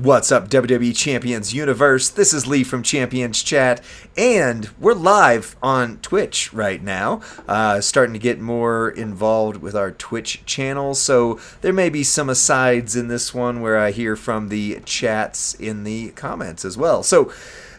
What's up, WWE Champions Universe? This is Lee from Champions Chat, and we're live on Twitch right now. Starting to get more involved with our Twitch channel, so there may be some asides in this one where I hear from the chats in the comments as well. So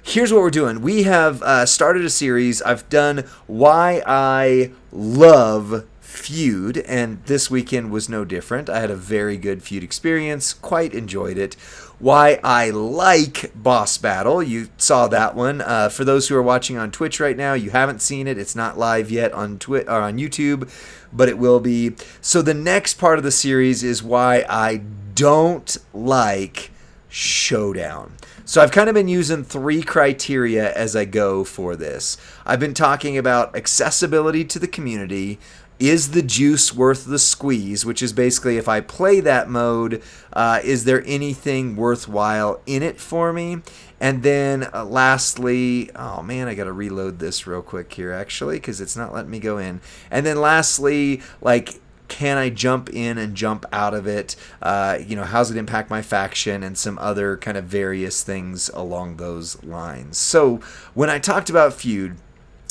here's what we're doing. We have started a series. I've done Why I Love Feud, and this weekend was no different. I had a very good feud experience, quite enjoyed it. Why I like Boss Battle, you saw that one. For those who are watching on Twitch right now, you haven't seen it. It's not live yet on YouTube, but it will be. So the next part of the series is why I don't like Showdown. So I've kind of been using 3 criteria as I go for this. I've been talking about accessibility to the community. Is the juice worth the squeeze? Which is basically, if I play that mode, is there anything worthwhile in it for me? And then lastly, oh man, I got to reload this real quick here actually, because it's not letting me go in. And then lastly, like, can I jump in and jump out of it? How's it impact my faction, and some other kind of various things along those lines. So when I talked about feud,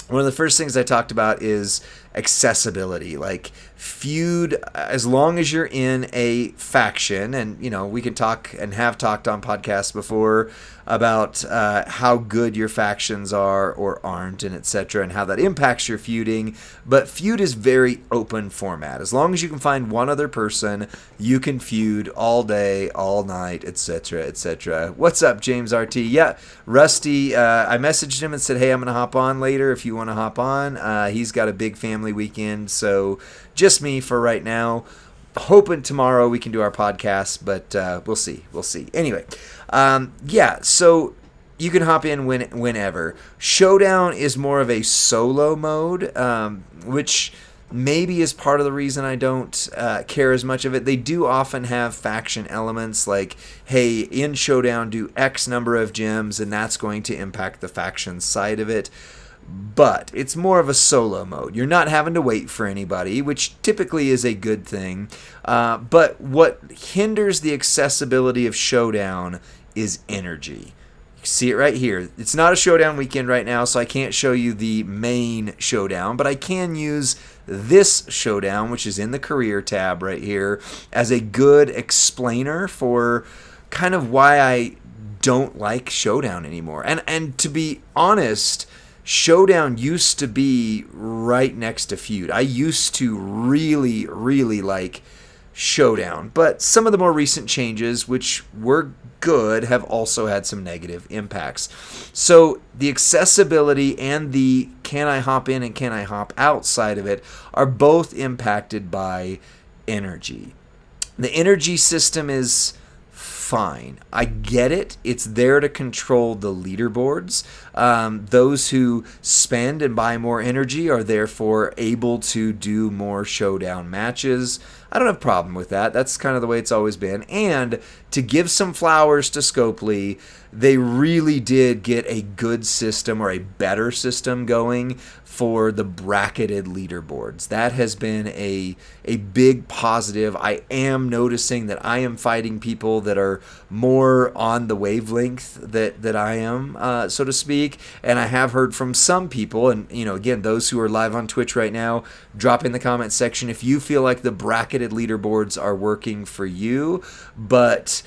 one of the first things I talked about is accessibility. Like, feud, as long as you're in a faction, and we can talk and have talked on podcasts before about how good your factions are or aren't, and etc., and how that impacts your feuding. But feud is very open format. As long as you can find one other person, you can feud all day, all night, etc., etc. What's up, James RT? Yeah, Rusty, I messaged him and said, hey, I'm going to hop on later if you want to hop on. He's got a big family weekend, so just me for right now. Hoping tomorrow we can do our podcast, but we'll see. Anyway, so you can hop in whenever. Showdown is more of a solo mode, which maybe is part of the reason I don't care as much of it. They do often have faction elements, like, hey, in Showdown do X number of gems, and that's going to impact the faction side of it. But it's more of a solo mode. You're not having to wait for anybody, which typically is a good thing. But what hinders the accessibility of Showdown is energy. You see it right here. It's not a Showdown weekend right now, so I can't show you the main Showdown, but I can use this Showdown, which is in the career tab right here, as a good explainer for kind of why I don't like Showdown anymore. And to be honest, Showdown used to be right next to feud. I used to really, really like Showdown, but some of the more recent changes, which were good, have also had some negative impacts. So the accessibility and the can I hop in and can I hop out side of it are both impacted by energy. The energy system is fine. I get it. It's there to control the leaderboards. Those who spend and buy more energy are therefore able to do more Showdown matches. I don't have a problem with that. That's kind of the way it's always been. And to give some flowers to Scopely, they really did get a good system, or a better system, going for the bracketed leaderboards. That has been a big positive. I am noticing that I am fighting people that are more on the wavelength that I am, so to speak. And I have heard from some people, and again, those who are live on Twitch right now, drop in the comment section if you feel like the bracketed leaderboards are working for you. But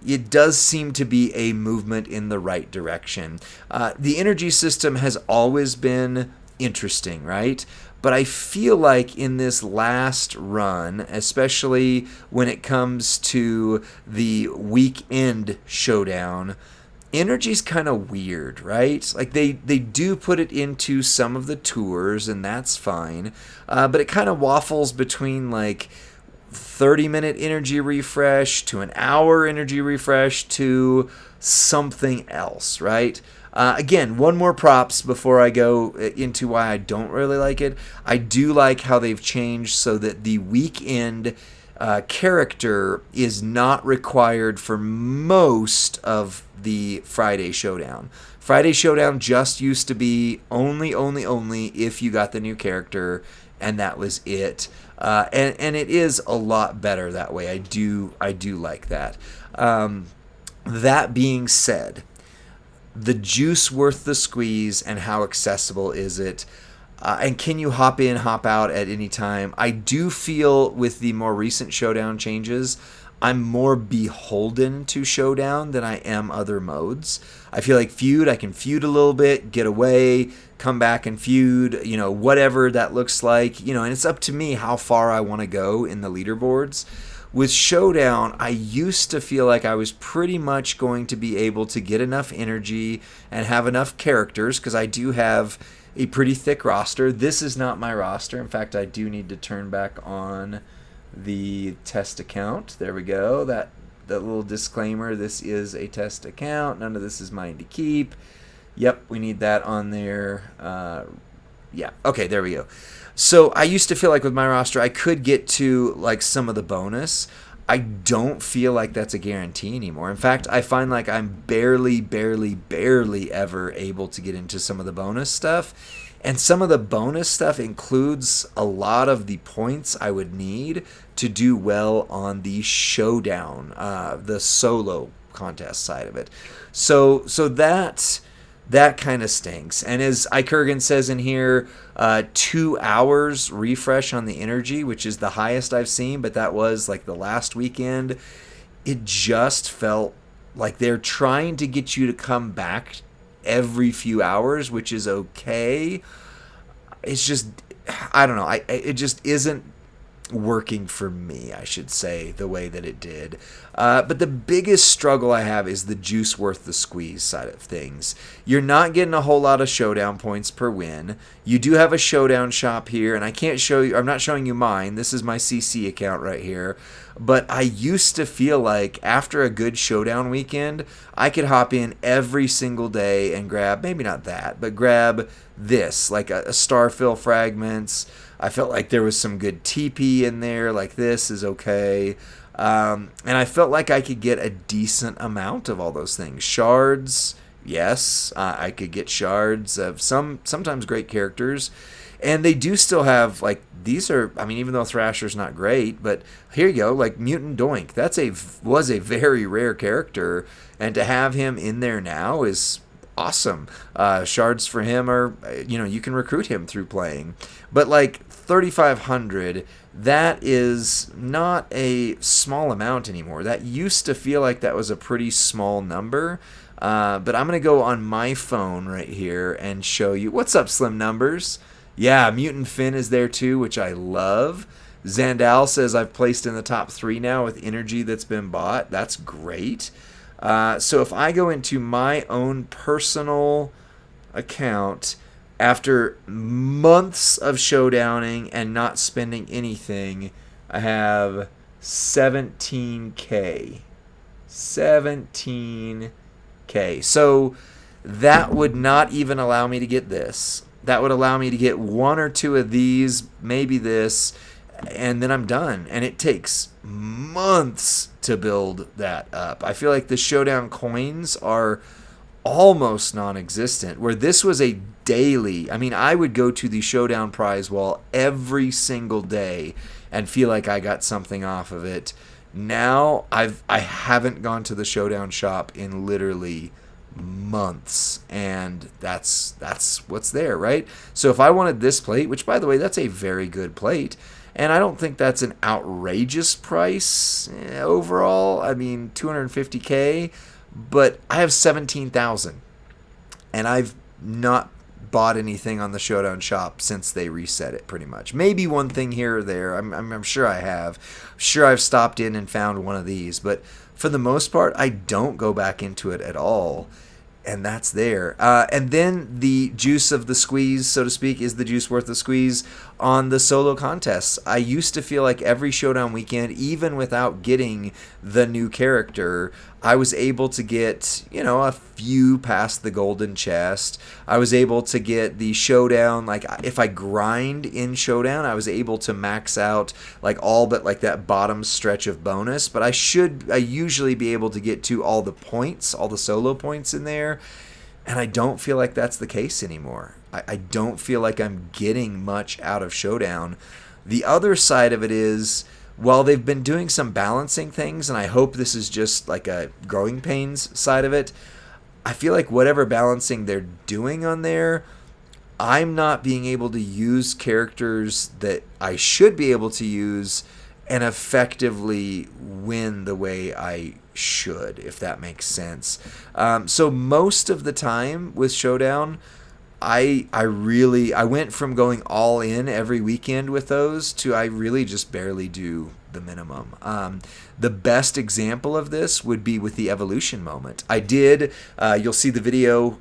it does seem to be a movement in the right direction. The energy system has always been interesting, right? But I feel like in this last run, especially when it comes to the weekend Showdown, energy's kind of weird, right? Like, they do put it into some of the tours, and that's fine. But it kind of waffles between like 30-minute energy refresh to an hour energy refresh to something else, right? Again, one more props before I go into why I don't really like it. I do like how they've changed so that the weekend character is not required for most of the Friday Showdown. Friday Showdown just used to be only if you got the new character, and that was it. And it is a lot better that way. I do like that. That being said, the juice worth the squeeze, and how accessible is it? And can you hop in, hop out at any time? I do feel with the more recent Showdown changes, I'm more beholden to Showdown than I am other modes. I feel like feud, I can feud a little bit, get away, come back and feud, whatever that looks like, and it's up to me how far I want to go in the leaderboards. With Showdown, I used to feel like I was pretty much going to be able to get enough energy and have enough characters, because I do have a pretty thick roster. This is not my roster. In fact, I do need to turn back on the test account. There we go. That little disclaimer, this is a test account. None of this is mine to keep. Yep, we need that on there. Yeah, okay, there we go. So I used to feel like with my roster, I could get to like some of the bonus. I don't feel like that's a guarantee anymore. In fact, I find like I'm barely ever able to get into some of the bonus stuff. And some of the bonus stuff includes a lot of the points I would need to do well on the Showdown, the solo contest side of it. So that kind of stinks. And as Ikurgan says in here, 2 hours refresh on the energy, which is the highest I've seen, but that was like the last weekend. It just felt like they're trying to get you to come back every few hours, which is okay. It's just, I don't know. It just isn't working for me, I should say, the way that it did. But the biggest struggle I have is the juice worth the squeeze side of things. You're not getting a whole lot of Showdown points per win. You do have a Showdown Shop here, and I can't show you, I'm not showing you mine. This is my CC account right here. But I used to feel like after a good Showdown weekend, I could hop in every single day and grab, maybe not that, but grab this, like a Starfill Fragments. I felt like there was some good TP in there, like this is okay. And I felt like I could get a decent amount of all those things. Shards, yes, I could get shards of sometimes great characters. And they do still have, like, these are, I mean, even though Thrasher's not great, but here you go, like Mutant Doink. Was a very rare character, and to have him in there now is awesome. Shards for him are, you can recruit him through playing. But like 3,500, that is not a small amount anymore. That used to feel like that was a pretty small number. But I'm going to go on my phone right here and show you. What's up, Slim Numbers? Yeah, Mutant Finn is there too, which I love. Zandal says I've placed in the top 3 now with energy that's been bought. That's great. So if I go into my own personal account, after months of showdowning and not spending anything, I have 17K. 17K. So that would not even allow me to get this. That would allow me to get 1 or 2 of these, maybe this, and then I'm done. And it takes months to build that up. I feel like the Showdown coins are almost non-existent, where this was a daily. I mean, I would go to the Showdown prize wall every single day and feel like I got something off of it. Now I haven't gone to the Showdown shop in literally months, and that's what's there, right? So if I wanted this plate, which by the way, that's a very good plate, and I don't think that's an outrageous price overall. I mean, 250K, but I have 17,000, and I've not bought anything on the Showdown shop since they reset it, pretty much. Maybe one thing here or there. I'm sure I have. I'm sure I've stopped in and found one of these, but for the most part, I don't go back into it at all. And that's there. And then the juice of the squeeze, so to speak, is the juice worth the squeeze on the solo contests. I used to feel like every Showdown weekend, even without getting the new character, I was able to get, a few past the golden chest. I was able to get the Showdown, like if I grind in Showdown, I was able to max out like all but like that bottom stretch of bonus. But I usually be able to get to all the points, all the solo points in there. And I don't feel like that's the case anymore. I don't feel like I'm getting much out of Showdown. The other side of it is, while they've been doing some balancing things, and I hope this is just like a growing pains side of it, I feel like whatever balancing they're doing on there, I'm not being able to use characters that I should be able to use and effectively win the way I should, if that makes sense. So most of the time with Showdown, I went from going all in every weekend with those to I really just barely do the minimum. The best example of this would be with the evolution moment. I did, you'll see the video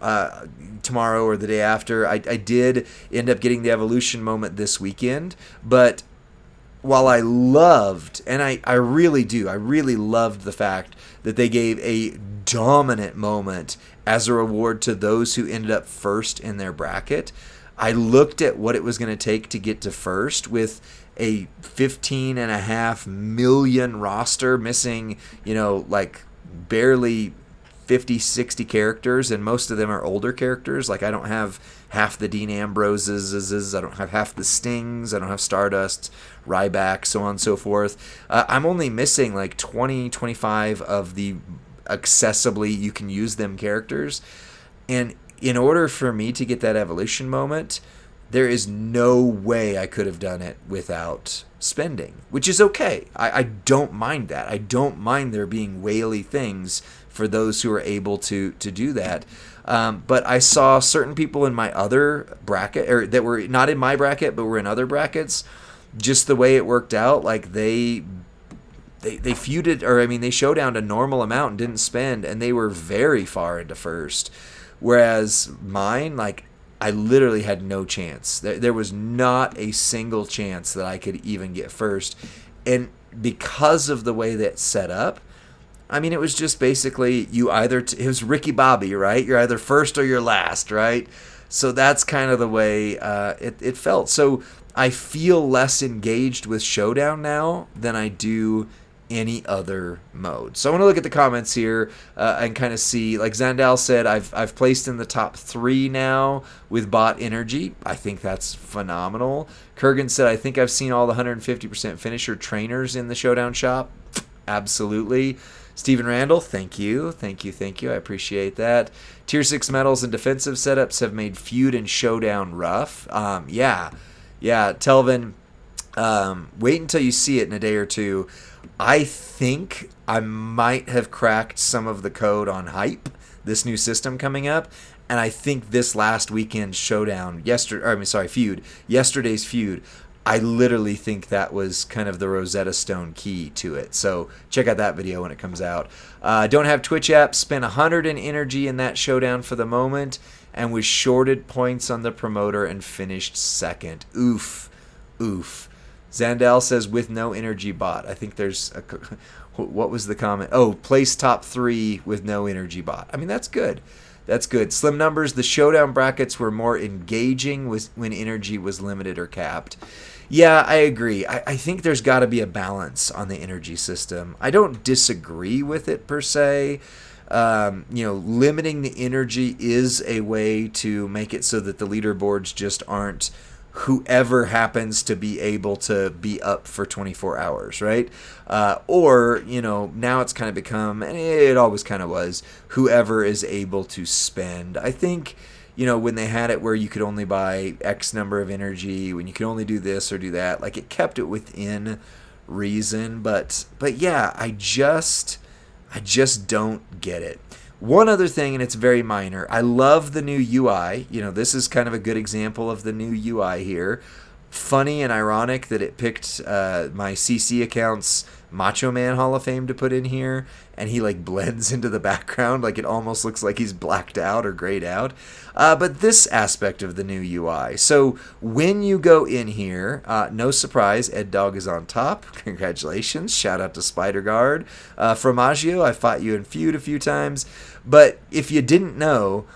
tomorrow or the day after, I did end up getting the evolution moment this weekend, but while I loved, and I really do, I really loved the fact that they gave a dominant moment as a reward to those who ended up first in their bracket, I looked at what it was going to take to get to first with a 15.5 million roster missing, like barely 50, 60 characters, and most of them are older characters. Like I don't have half the Dean Ambroses, I don't have half the Stings, I don't have Stardust, Ryback, so on and so forth. I'm only missing like 20, 25 of the accessibly you can use them characters. And in order for me to get that evolution moment, there is no way I could have done it without spending, which is okay. I don't mind that. I don't mind there being whaley things for those who are able to do that. But I saw certain people in my other bracket, or that were not in my bracket, but were in other brackets, just the way it worked out, like they feuded, or I mean, they showdowned a normal amount and didn't spend, and they were very far into first. Whereas mine, like, I literally had no chance. There was not a single chance that I could even get first. And because of the way that's set up, I mean, it was just basically you either, it was Ricky Bobby, right? You're either first or you're last, right? So that's kind of the way it felt. So I feel less engaged with Showdown now than I do any other mode. So I want to look at the comments here and kind of see, like Zandal said, I've placed in the top 3 now with bot energy. I think that's phenomenal. Kurgan said, I think I've seen all the 150% finisher trainers in the Showdown shop. Absolutely. Stephen Randall, thank you. I appreciate that. Tier 6 medals and defensive setups have made feud and Showdown rough. Yeah, Telvin, wait until you see it in a day or two. I think I might have cracked some of the code on Hype, this new system coming up, and I think this last weekend's Showdown, feud, yesterday's feud, I literally think that was kind of the Rosetta Stone key to it. So check out that video when it comes out. Don't have Twitch app, spent 100 in energy in that Showdown for the moment, and was shorted points on the promoter and finished second. Oof. Zandal says, with no energy bot. I think there's a... What was the comment? Oh, place top 3 with no energy bot. I mean, that's good. That's good. Slim numbers, the Showdown brackets were more engaging when energy was limited or capped. Yeah, I agree. I think there's got to be a balance on the energy system. I don't disagree with it per se. Limiting the energy is a way to make it so that the leaderboards just aren't whoever happens to be able to be up for 24 hours, right? Or, now it's kind of become, and it always kind of was, whoever is able to spend. I think, when they had it where you could only buy X number of energy, when you could only do this or do that, like it kept it within reason. But yeah, I just don't get it. One other thing, and it's very minor, I love the new UI. This is kind of a good example of the new UI here. Funny and ironic that it picked my CC account's Macho Man Hall of Fame to put in here, and he like blends into the background, like it almost looks like he's blacked out or grayed out. But this aspect of the new UI. So when you go in here, no surprise, Ed Dog is on top. Congratulations. Shout out to Spider Guard. Formaggio, I fought you in feud a few times. But if you didn't know,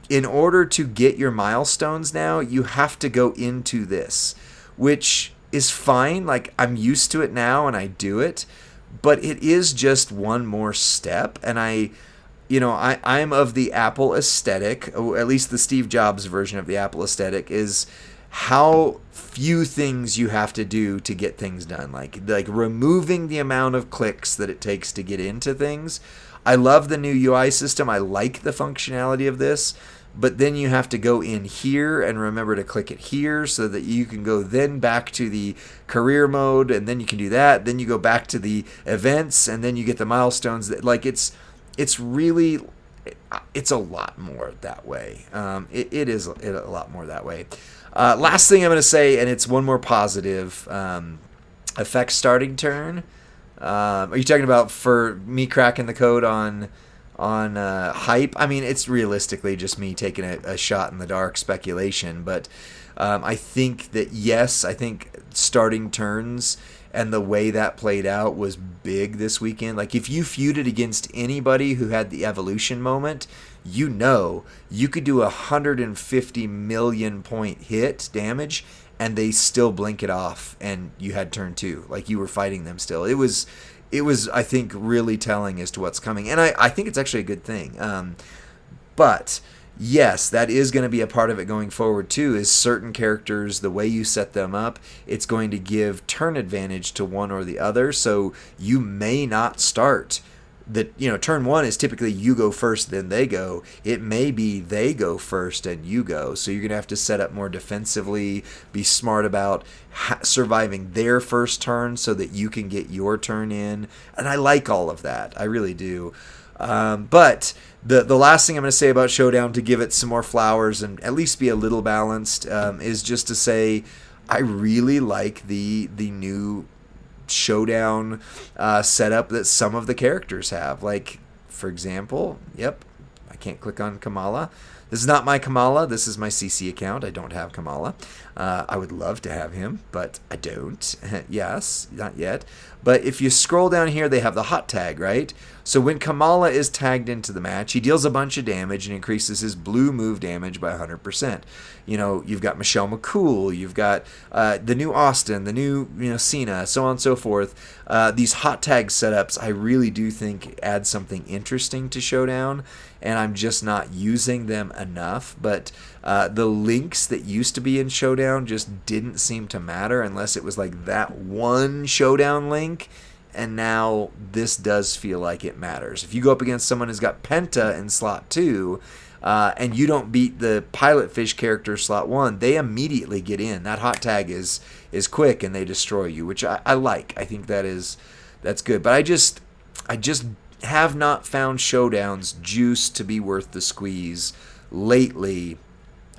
in order to get your milestones now, you have to go into this, which is fine. Like, I'm used to it now and I do it, but it is just one more step. And I'm of the Apple aesthetic, or at least the Steve Jobs version of the Apple aesthetic is how few things you have to do to get things done. Like removing the amount of clicks that it takes to get into things. I love the new UI system. I like the functionality of this. But then you have to go in here and remember to click it here so that you can go then back to the career mode, and then you can do that. Then you go back to the events, and then you get the milestones. Like it's really, it's a lot more that way. It is a lot more that way. Last thing I'm going to say, and it's one more positive, effect starting turn. Are you talking about for me cracking the code on hype? I mean, it's realistically just me taking a shot in the dark speculation, but I think that, yes, I think starting turns and the way that played out was big this weekend. Like, if you feuded against anybody who had the evolution moment, you could do 150 million point hit damage and they still blink it off and you had turn 2. Like, you were fighting them still. It was, I think, really telling as to what's coming. And I think it's actually a good thing. But, yes, that is going to be a part of it going forward, too, is certain characters, the way you set them up, it's going to give turn advantage to one or the other. So you may not start. Turn 1 is typically you go first, then they go. It may be they go first and you go. So you're going to have to set up more defensively, be smart about surviving their first turn so that you can get your turn in. And I like all of that. I really do. But the last thing I'm going to say about Showdown, to give it some more flowers and at least be a little balanced, is just to say I really like the new Showdown setup that some of the characters have. Like, for example, I can't click on Kamala. This is not my Kamala. This is my CC account. I don't have Kamala. I would love to have him, but I don't. Yes, not yet. But if you scroll down here, they have the hot tag, right? So when Kamala is tagged into the match, he deals a bunch of damage and increases his blue move damage by 100%. You've got Michelle McCool, you've got the new Austin, the new Cena, so on and so forth. These hot tag setups, I really do think add something interesting to Showdown, and I'm just not using them enough. But the links that used to be in Showdown just didn't seem to matter unless it was like that one Showdown link. And now this does feel like it matters. If you go up against someone who's got Penta in slot 2, and you don't beat the Pilot Fish character slot 1, they immediately get in. That hot tag is quick and they destroy you, which I like. I think that's good. But I just have not found Showdown's juice to be worth the squeeze lately,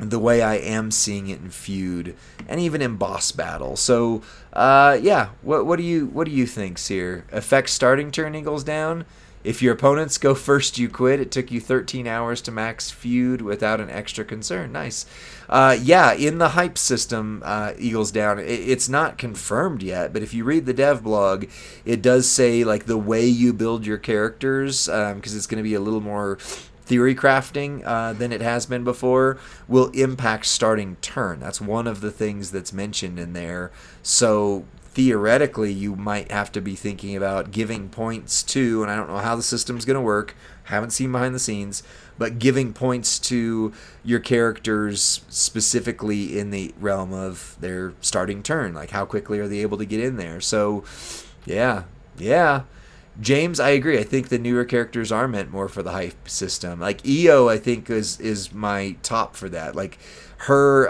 the way I am seeing it in feud and even in boss battle. So what do you think, Seer? Effect starting turn eagles down. If your opponents go first, you quit. It took you 13 hours to max feud without an extra concern. Nice. In the hype system, eagles down. It's not confirmed yet, but if you read the dev blog, it does say like the way you build your characters, because it's going to be a little more theory crafting than it has been before, will impact starting turn. That's one of the things that's mentioned in there. So theoretically, you might have to be thinking about giving points to, and I don't know how the system's going to work, haven't seen behind the scenes, but giving points to your characters specifically in the realm of their starting turn. Like, how quickly are they able to get in there? So, yeah. James, I agree. I think the newer characters are meant more for the hype system. Like EO, I think is my top for that. Like her,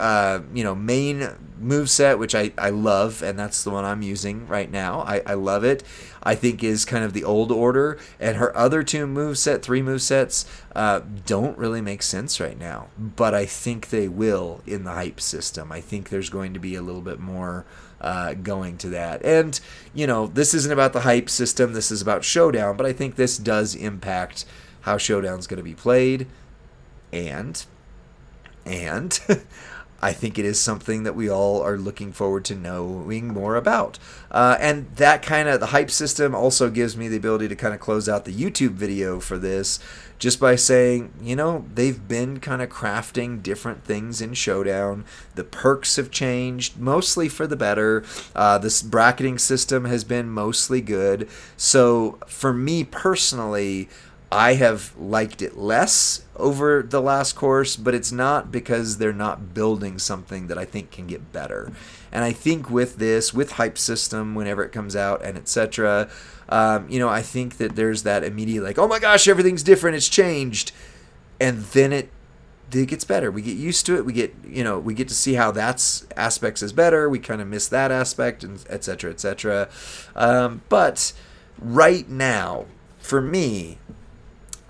main moveset, which I love, and that's the one I'm using right now. I love it. I think is kind of the old order, and her other three movesets don't really make sense right now. But I think they will in the hype system. I think there's going to be a little bit more going to that. And, this isn't about the hype system. This is about Showdown, but I think this does impact how Showdown's going to be played. And I think it is something that we all are looking forward to knowing more about. And that kind of, the hype system also gives me the ability to kind of close out the YouTube video for this just by saying, they've been kind of crafting different things in Showdown. The perks have changed, mostly for the better. This bracketing system has been mostly good. So for me personally, I have liked it less over the last course, but it's not because they're not building something that I think can get better. And I think with this, with Hype System, whenever it comes out and etc., I think that there's that immediate like, oh my gosh, everything's different, it's changed, and then it gets better. We get used to it. We get to see how that's aspects is better. We kind of miss that aspect, and etc. etc. But right now, for me,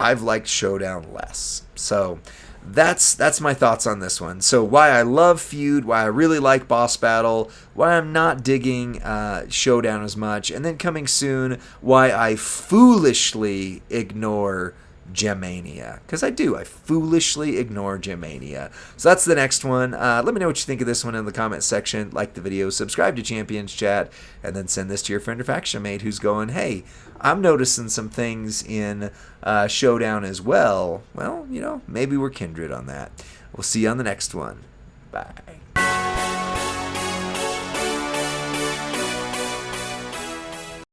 I've liked Showdown less. So that's my thoughts on this one. So why I love Feud, why I really like Boss Battle, why I'm not digging Showdown as much, and then coming soon, why I foolishly ignore Gemania. Because I foolishly ignore Gemania. So that's the next one. Let me know what you think of this one in the comment section. Like the video, subscribe to Champions Chat, and then send this to your friend or faction mate who's going, hey, I'm noticing some things in Showdown as well. Well, maybe we're kindred on that. We'll see you on the next one. Bye.